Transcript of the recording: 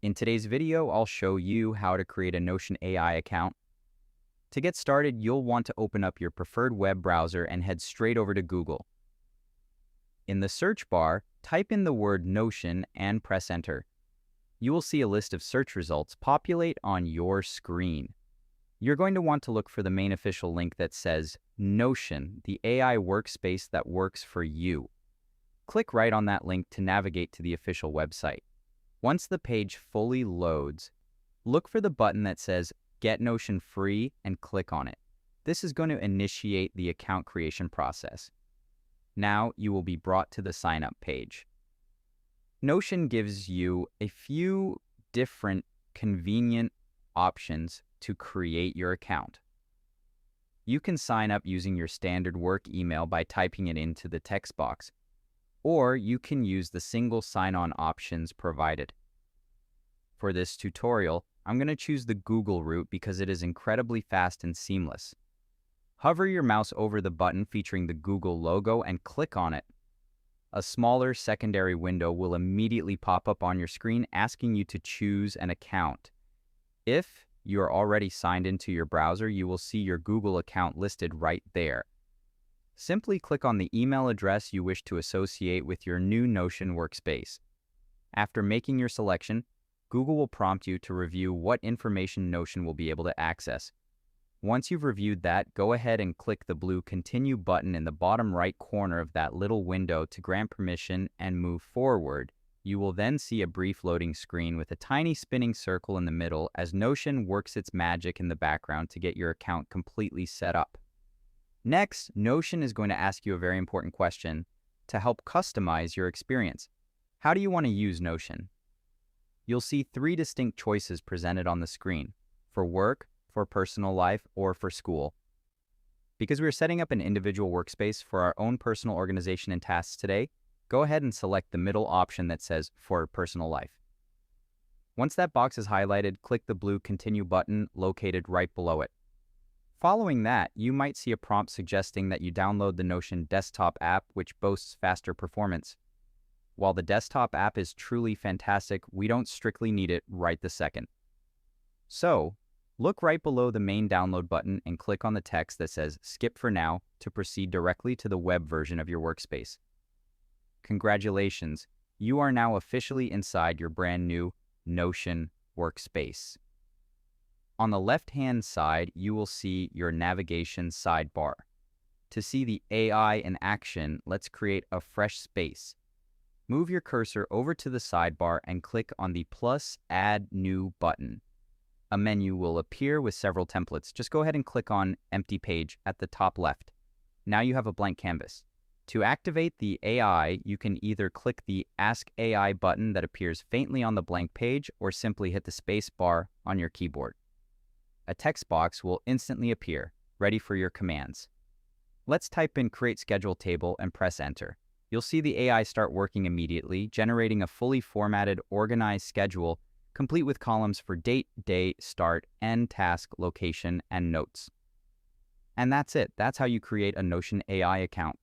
In today's video, I'll show you how to create a Notion AI account. To get started, you'll want to open up your preferred web browser and head straight over to Google. In the search bar, type in the word Notion and press enter. You will see a list of search results populate on your screen. You're going to want to look for the main official link that says Notion, the AI workspace that works for you. Click right on that link to navigate to the official website. Once the page fully loads, look for the button that says Get Notion Free and click on it. This is going to initiate the account creation process. Now you will be brought to the sign up page. Notion gives you a few different convenient options to create your account. You can sign up using your standard work email by typing it into the text box, or you can use the single sign-on options provided. For this tutorial, I'm going to choose the Google route because it is incredibly fast and seamless. Hover your mouse over the button featuring the Google logo and click on it. A smaller secondary window will immediately pop up on your screen asking you to choose an account. If you are already signed into your browser, you will see your Google account listed right there. Simply click on the email address you wish to associate with your new Notion workspace. After making your selection, Google will prompt you to review what information Notion will be able to access. Once you've reviewed that, go ahead and click the blue Continue button in the bottom right corner of that little window to grant permission and move forward. You will then see a brief loading screen with a tiny spinning circle in the middle as Notion works its magic in the background to get your account completely set up. Next, Notion is going to ask you a very important question to help customize your experience. How do you want to use Notion? You'll see three distinct choices presented on the screen: for work, for personal life, or for school. Because we're setting up an individual workspace for our own personal organization and tasks today, go ahead and select the middle option that says for personal life. Once that box is highlighted, click the blue Continue button located right below it. Following that, you might see a prompt suggesting that you download the Notion desktop app, which boasts faster performance. While the desktop app is truly fantastic, we don't strictly need it right this second. So, look right below the main download button and click on the text that says Skip for now to proceed directly to the web version of your workspace. Congratulations, you are now officially inside your brand new Notion workspace. On the left-hand side, you will see your navigation sidebar. To see the AI in action, let's create a fresh space. Move your cursor over to the sidebar and click on the plus Add New button. A menu will appear with several templates. Just go ahead and click on Empty Page at the top left. Now you have a blank canvas. To activate the AI, you can either click the Ask AI button that appears faintly on the blank page or simply hit the space bar on your keyboard. A text box will instantly appear, ready for your commands. Let's type in Create Schedule Table and press Enter. You'll see the AI start working immediately, generating a fully formatted, organized schedule, complete with columns for date, day, start, end, task, location, and notes. And that's it. That's how you create a Notion AI account.